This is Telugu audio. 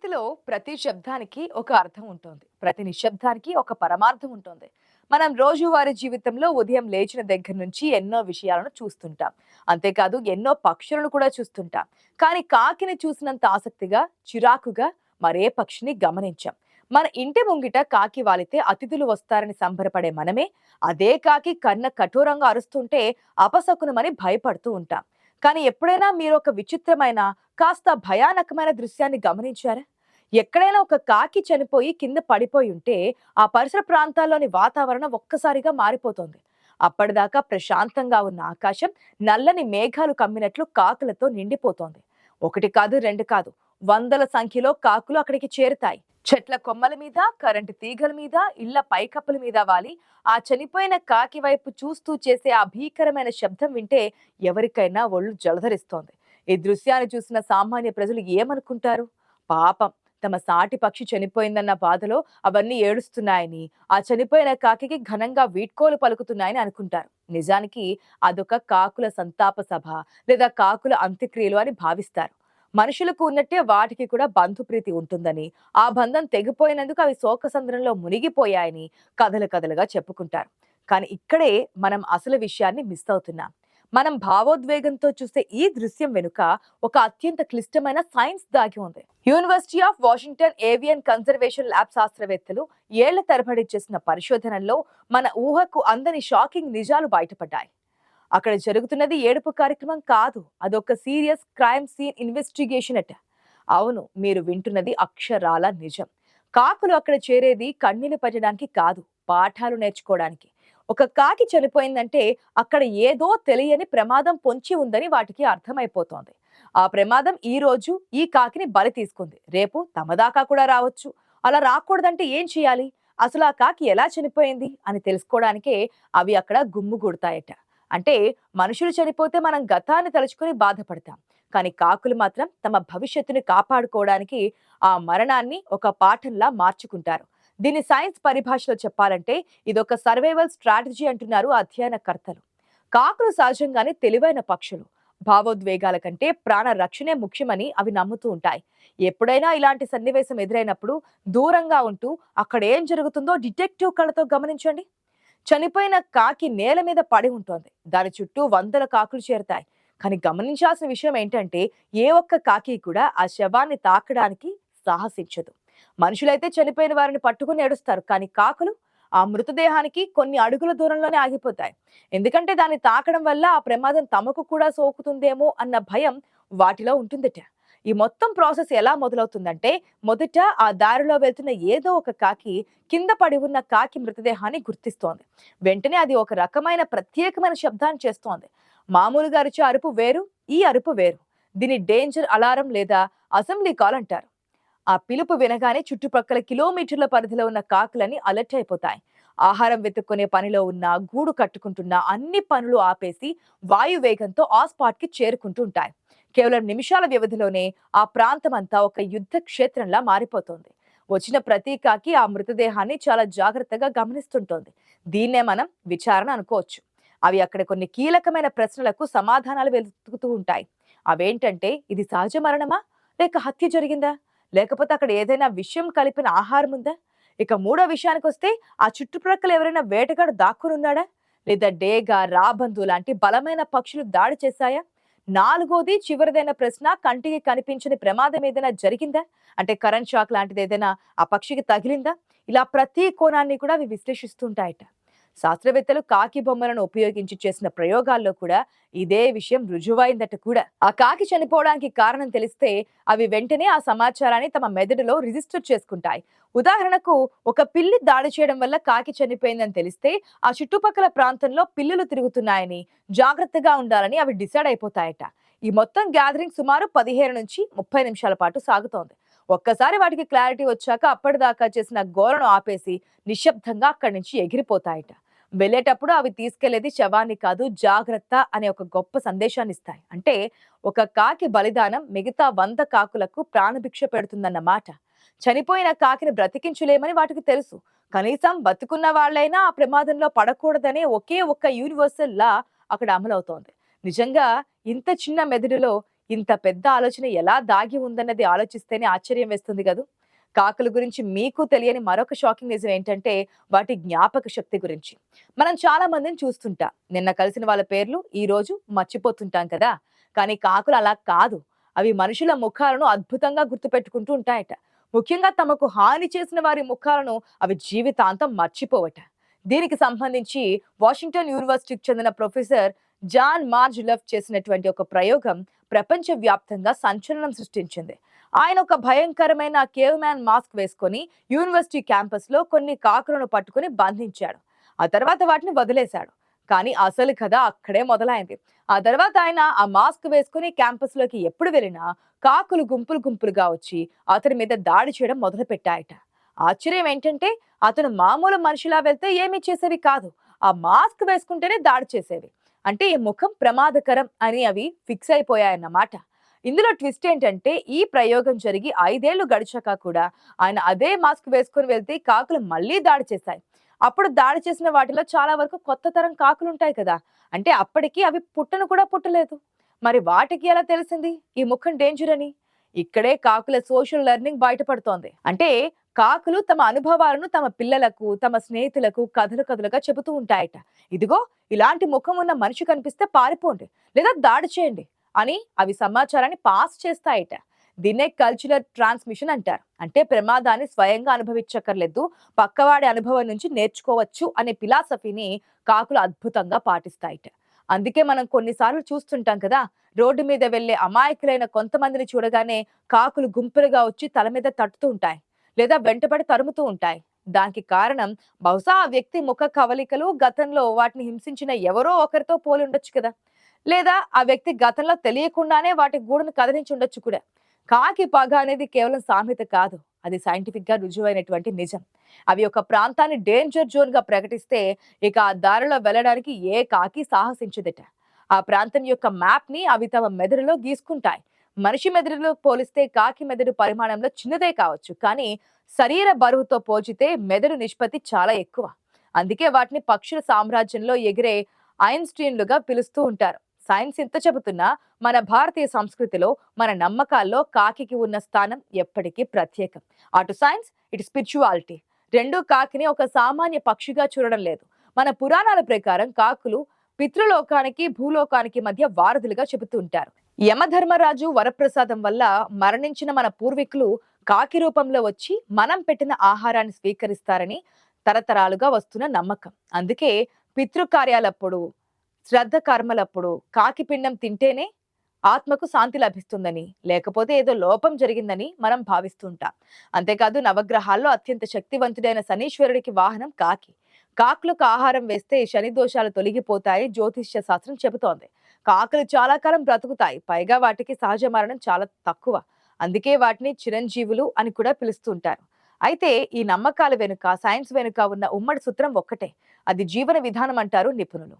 ప్రకృతిలో ప్రతి శబ్దానికి ఒక అర్థం ఉంటుంది. ప్రతి నిశ్శబ్దానికి ఒక పరమార్థం ఉంటుంది. మనం రోజువారీ జీవితంలో ఉదయం లేచిన దగ్గర నుంచి ఎన్నో విషయాలను చూస్తుంటాం. అంతేకాదు ఎన్నో పక్షులను కూడా చూస్తుంటాం. కానీ కాకిని చూసినంత ఆసక్తిగా, చిరాకుగా మరే పక్షిని గమనించాం. మన ఇంటి ముంగిట కాకి వాలితే అతిథులు వస్తారని సంబరపడే మనమే, అదే కాకి కన్న కఠోరంగా అరుస్తుంటే అపశకునమని భయపడుతూ ఉంటాం. కానీ ఎప్పుడైనా మీరు ఒక విచిత్రమైన, కాస్త భయానకమైన దృశ్యాన్ని గమనించారా? ఎక్కడైనా ఒక కాకి చనిపోయి కింద పడిపోయి ఉంటే ఆ పరిసర ప్రాంతాల్లోని వాతావరణం ఒక్కసారిగా మారిపోతుంది. అప్పటిదాకా ప్రశాంతంగా ఉన్న ఆకాశం నల్లని మేఘాలు కమ్మినట్లు కాకులతో నిండిపోతోంది. ఒకటి కాదు, రెండు కాదు, వందల సంఖ్యలో కాకులు అక్కడికి చేరుతాయి. చెట్ల కొమ్మల మీద, కరెంటు తీగల మీద, ఇళ్ల పైకప్పుల మీద వాలి ఆ చనిపోయిన కాకి వైపు చూస్తూ చేసే ఆ భీకరమైన శబ్దం వింటే ఎవరికైనా ఒళ్ళు జలధరిస్తోంది. ఈ దృశ్యాన్ని చూసిన సామాన్య ప్రజలు ఏమనుకుంటారు? పాపం, తమ సాటి పక్షి చనిపోయిందన్న బాధలో అవన్నీ ఏడుస్తున్నాయని, ఆ చనిపోయిన కాకికి ఘనంగా వీడ్కోలు పలుకుతున్నాయని అనుకుంటారు. నిజానికి అదొక కాకుల సంతాప సభ లేదా కాకుల అంత్యక్రియలు అని భావిస్తారు. మనుషులకు ఉన్నట్టే వాటికి కూడా బంధుప్రీతి ఉంటుందని, ఆ బంధం తెగిపోయినందుకు అవి శోకసంద్రంలో మునిగిపోయాయని కథలు కథలుగా చెప్పుకుంటారు. కానీ ఇక్కడే మనం అసలు విషయాన్ని మిస్ అవుతున్నాం. మనం భావోద్వేగంతో చూసే ఈ దృశ్యం వెనుక ఒక అత్యంత క్లిష్టమైన సైన్స్ దాగి ఉంది. University of Washington avian conservation lab శాస్త్రవేత్తలు ఏళ్ల తరబడి చేసిన పరిశోధనల్లో మన ఊహకు అందని షాకింగ్ నిజాలు బయటపడ్డాయి. అక్కడ జరుగుతున్నది ఏడుపు కార్యక్రమం కాదు, అదొక సీరియస్ క్రైమ్ సీన్ ఇన్వెస్టిగేషన్ అట. అవును, మీరు వింటున్నది అక్షరాల నిజం. కాకులు అక్కడ చేరేది కన్నీళ్లు పెట్టడానికి కాదు, పాఠాలు నేర్చుకోవడానికి. ఒక కాకి చనిపోయిందంటే అక్కడ ఏదో తెలియని ప్రమాదం పొంచి ఉందని వాటికి అర్థమైపోతోంది. ఆ ప్రమాదం ఈ రోజు ఈ కాకిని బలి తీసుకుంది, రేపు తమ దాకా కూడా రావచ్చు. అలా రాకూడదంటే ఏం చేయాలి? అసలు ఆ కాకి ఎలా చనిపోయింది అని తెలుసుకోవడానికే అవి అక్కడ గుమ్ముగూడతాయట. అంటే మనుషులు చనిపోతే మనం గతాన్ని తలుచుకుని బాధపడతాం, కానీ కాకులు మాత్రం తమ భవిష్యత్తుని కాపాడుకోవడానికి ఆ మరణాన్ని ఒక పాఠంలా మార్చుకుంటారు. దీని సైన్స్ పరిభాషలో చెప్పాలంటే ఇదొక సర్వైవల్ స్ట్రాటజీ అంటున్నారు అధ్యయనకర్తలు. కాకులు సహజంగానే తెలివైన పక్షులు. భావోద్వేగాల కంటే ప్రాణ రక్షణే ముఖ్యమని అవి నమ్ముతూ ఉంటాయి. ఎప్పుడైనా ఇలాంటి సన్నివేశం ఎదురైనప్పుడు దూరంగా ఉంటూ అక్కడ ఏం జరుగుతుందో డిటెక్టివ్ కళ్ళతో గమనించండి. చనిపోయిన కాకి నేల మీద పడి ఉంటుంది, దాని చుట్టూ వందల కాకులు చేరతాయి. కానీ గమనించాల్సిన విషయం ఏంటంటే ఏ ఒక్క కాకి కూడా ఆ శవాన్ని తాకడానికి సాహసించదు. మనుషులైతే చనిపోయిన వారిని పట్టుకుని ఏడుస్తారు, కానీ కాకులు ఆ మృతదేహానికి కొన్ని అడుగుల దూరంలోనే ఆగిపోతాయి. ఎందుకంటే దాన్ని తాకడం వల్ల ఆ ప్రమాదం తమకు కూడా సోకుతుందేమో అన్న భయం వాటిలో ఉంటుందట. ఈ మొత్తం ప్రాసెస్ ఎలా మొదలవుతుందంటే, మొదట ఆ దారిలో వెళ్తున్న ఏదో ఒక కాకి కింద పడి ఉన్న కాకి మృతదేహాన్ని గుర్తిస్తోంది. వెంటనే అది ఒక రకమైన ప్రత్యేకమైన శబ్దాన్ని చేస్తోంది. మామూలుగా అరిచే అరుపు వేరు, ఈ అరుపు వేరు. దీని డేంజర్ అలారం లేదా అసెంబ్లీ కాల్ అంటారు. ఆ పిలుపు వినగానే చుట్టుపక్కల కిలోమీటర్ల పరిధిలో ఉన్న కాకులని అలర్ట్ అయిపోతాయి. ఆహారం వెతుక్కునే పనిలో ఉన్న, గూడు కట్టుకుంటున్న అన్ని పనులు ఆపేసి వాయువేగంతో ఆ స్పాట్ కి చేరుకుంటూ ఉంటాయి. కేవలం నిమిషాల వ్యవధిలోనే ఆ ప్రాంతం అంతా ఒక యుద్ధ క్షేత్రంలా మారిపోతుంది. వచ్చిన ప్రతి కాకి ఆ మృతదేహాన్ని చాలా జాగ్రత్తగా గమనిస్తుంటోంది. దీన్నే మనం విచారణ అనుకోవచ్చు. అవి అక్కడ కొన్ని కీలకమైన ప్రశ్నలకు సమాధానాలు వెతుకుతూ ఉంటాయి. అవేంటంటే, ఇది సహజ మరణమా, లేక హత్య జరిగిందా, లేకపోతే అక్కడ ఏదైనా విషయం కలిపిన ఆహారం ఉందా? ఇక మూడో విషయానికి వస్తే, ఆ చుట్టుప్రక్కల ఎవరైనా వేటగాడు దాక్కునున్నాడా, లేదా డేగ, రాబందు లాంటి బలమైన పక్షులు దాడి చేశాయా? నాలుగోది చివరిదైన ప్రశ్న, కంటికి కనిపించని ప్రమాదం ఏదైనా జరిగిందా, అంటే కరెంట్ షాక్ లాంటిది ఏదైనా ఆ పక్షికి తగిలిందా? ఇలా ప్రతి కోణాన్ని కూడా అవి విశ్లేషిస్తుంటాయట. శాస్త్రవేత్తలు కాకి బొమ్మలను ఉపయోగించి చేసిన ప్రయోగాల్లో కూడా ఇదే విషయం రుజువైందట కూడా. ఆ కాకి చనిపోవడానికి కారణం తెలిస్తే అవి వెంటనే ఆ సమాచారాన్ని తమ మెదడులో రిజిస్టర్ చేసుకుంటాయి. ఉదాహరణకు, ఒక పిల్లి దాడి చేయడం వల్ల కాకి చనిపోయిందని తెలిస్తే ఆ చుట్టుపక్కల ప్రాంతంలో పిల్లులు తిరుగుతున్నాయని, జాగ్రత్తగా ఉండాలని అవి డిసైడ్ అయిపోతాయట. ఈ మొత్తం గ్యాదరింగ్ సుమారు 15 నుంచి 30 నిమిషాల పాటు సాగుతోంది. ఒక్కసారి వాటికి క్లారిటీ వచ్చాక అప్పటిదాకా చేసిన గోలను ఆపేసి నిశ్శబ్దంగా అక్కడి నుంచి ఎగిరిపోతాయట. వెళ్ళేటప్పుడు అవి తీసుకెళ్లేది శవాన్ని కాదు, జాగ్రత్త అనే ఒక గొప్ప సందేశాన్ని ఇస్తాయి. అంటే ఒక కాకి బలిదానం మిగతా 100 కాకులకు ప్రాణభిక్ష పెడుతుందన్నమాట. చనిపోయిన కాకిని బ్రతికించలేమని వాటికి తెలుసు. కనీసం బతుకున్న వాళ్ళైనా ఆ ప్రమాదంలో పడకూడదనే ఒకే ఒక్క యూనివర్సల్ లా అక్కడ అమలవుతోంది. నిజంగా ఇంత చిన్న మెదడులో ఇంత పెద్ద ఆలోచన ఎలా దాగి ఉందన్నది ఆలోచిస్తేనే ఆశ్చర్యం వేస్తుంది కదూ. కాకుల గురించి మీకు తెలియని మరొక షాకింగ్ నిజం ఏంటంటే వాటి జ్ఞాపక శక్తి గురించి. మనం చాలా మందిని చూస్తుంటాం. నిన్న కలిసిన వాళ్ళ పేర్లు ఈ రోజు మర్చిపోతుంటాం కదా. కానీ కాకులు అలా కాదు. అవి మనుషుల ముఖాలను అద్భుతంగా గుర్తుపెట్టుకుంటూ ఉంటాయట. ముఖ్యంగా తమకు హాని చేసిన వారి ముఖాలను అవి జీవితాంతం మర్చిపోవట. దీనికి సంబంధించి వాషింగ్టన్ యూనివర్సిటీకి చెందిన ప్రొఫెసర్ జాన్ మార్జ్ లెఫ్ చేసినటువంటి ఒక ప్రయోగం ప్రపంచ వ్యాప్తంగా సంచలనం సృష్టించింది. ఆయన ఒక భయంకరమైన కేవ్ మ్యాన్ మాస్క్ వేసుకొని యూనివర్సిటీ క్యాంపస్ లో కొన్ని కాకులను పట్టుకుని బంధించాడు. ఆ తర్వాత వాటిని వదిలేశాడు. కానీ అసలు కథ అక్కడే మొదలైంది. ఆ తర్వాత ఆయన ఆ మాస్క్ వేసుకుని క్యాంపస్ లోకి ఎప్పుడు వెళ్ళినా కాకులు గుంపులు గుంపులుగా వచ్చి అతని మీద దాడి చేయడం మొదలు పెట్టాయట. ఆశ్చర్యం ఏంటంటే అతను మామూలు మనిషిలా వెళ్తే ఏమీ చేసేవి కాదు. ఆ మాస్క్ వేసుకుంటేనే దాడి చేసేవి. అంటే ఈ ముఖం ప్రమాదకరం అని అవి ఫిక్స్ అయిపోయాయన్నమాట. ఇందులో ట్విస్ట్ ఏంటంటే ఈ ప్రయోగం జరిగి 5 ఏళ్లు గడిచాక కూడా ఆయన అదే మాస్క్ వేసుకొని వెళ్తే కాకులు మళ్ళీ దాడి చేశాయి. అప్పుడు దాడి చేసిన వాటిలో చాలా వరకు కొత్త తరం కాకులు ఉంటాయి కదా. అంటే అప్పటికి అవి పుట్టను కూడా పుట్టలేదు. మరి వాటికి ఎలా తెలిసింది ఈ ముఖం డేంజర్ అని? ఇక్కడే కాకుల సోషల్ లెర్నింగ్ బయటపడుతోంది. అంటే కాకులు తమ అనుభవాలను తమ పిల్లలకు, తమ స్నేహితులకు కథలు కథలుగా చెబుతూ ఉంటాయట. ఇదిగో ఇలాంటి ముఖం ఉన్న మనిషి కనిపిస్తే పారిపోండి లేదా దాడి చేయండి అని అవి సమాచారాన్ని పాస్ చేస్తాయట. దీన్నే కల్చరల్ ట్రాన్స్మిషన్ అంటారు. అంటే ప్రమాదాన్ని స్వయంగా అనుభవించక్కర్లేదు, పక్కవాడి అనుభవం నుంచి నేర్చుకోవచ్చు అనే ఫిలాసఫీని కాకులు అద్భుతంగా పాటిస్తాయట. అందుకే మనం కొన్నిసార్లు చూస్తుంటాం కదా, రోడ్డు మీద వెళ్లే అమాయకులైన కొంతమందిని చూడగానే కాకులు గుంపులుగా వచ్చి తల మీద తట్టుతూ ఉంటాయి లేదా వెంటబడి తరుముతూ ఉంటాయి. దానికి కారణం బహుశా ఆ వ్యక్తి ముఖ కవలికలు గతంలో వాటిని హింసించిన ఎవరో ఒకరితో పోలి ఉండొచ్చు కదా. లేదా ఆ వ్యక్తి గతంలో తెలియకుండానే వాటి గూడును కదిలించి ఉండొచ్చు కూడా. కాకి పగ అనేది కేవలం సామెత కాదు, అది సైంటిఫిక్ గా రుజువైనటువంటి నిజం. అవి ఒక ప్రాంతాన్ని డేంజర్ జోన్ గా ప్రకటిస్తే ఇక ఆ దారిలో వెళ్ళడానికి ఏ కాకి సాహసించదట. ఆ ప్రాంతం యొక్క మ్యాప్ ని అవి తమ మెదడులో గీసుకుంటాయి. మనిషి మెదడులో పోలిస్తే కాకి మెదడు పరిమాణంలో చిన్నదే కావచ్చు, కానీ శరీర బరువుతో పోల్చితే మెదడు నిష్పత్తి చాలా ఎక్కువ. అందుకే వాటిని పక్షుల సామ్రాజ్యంలో ఎగిరే ఐన్స్టీన్లుగా పిలుస్తూ ఉంటారు. సైన్స్ ఎంత చెబుతున్నా మన భారతీయ సంస్కృతిలో, మన నమ్మకాల్లో కాకికి ఉన్న స్థానం ఎప్పటికీ ప్రత్యేకం. అటు సైన్స్, ఇటు స్పిరిచువాలిటీ రెండూ కాకిని ఒక సామాన్య పక్షిగా చూడడం లేదు. మన పురాణాల ప్రకారం కాకులు పితృలోకానికి, భూలోకానికి మధ్య వారధులుగా చెబుతూ ఉంటారు. యమధర్మరాజు వరప్రసాదం వల్ల మరణించిన మన పూర్వీకులు కాకి రూపంలో వచ్చి మనం పెట్టిన ఆహారాన్ని స్వీకరిస్తారని తరతరాలుగా వస్తున్న నమ్మకం. అందుకే పితృకార్యాలప్పుడు, శ్రద్ధ కర్మలప్పుడు కాకి పిండం తింటేనే ఆత్మకు శాంతి లభిస్తుందని, లేకపోతే ఏదో లోపం జరిగిందని మనం భావిస్తుంటాం. అంతేకాదు నవగ్రహాల్లో అత్యంత శక్తివంతుడైన శనీశ్వరుడికి వాహనం కాకి. కాకులకు ఆహారం వేస్తే శని దోషాలు తొలగిపోతాయి జ్యోతిష్య శాస్త్రం చెబుతోంది. కాకులు చాలా కాలం బ్రతుకుతాయి, పైగా వాటికి సహజ మరణం చాలా తక్కువ. అందుకే వాటిని చిరంజీవులు అని కూడా పిలుస్తుంటారు. అయితే ఈ నమ్మకాల వెనుక, సైన్స్ వెనుక ఉన్న ఉమ్మడి సూత్రం ఒక్కటే, అది జీవన విధానం అంటారు నిపుణులు.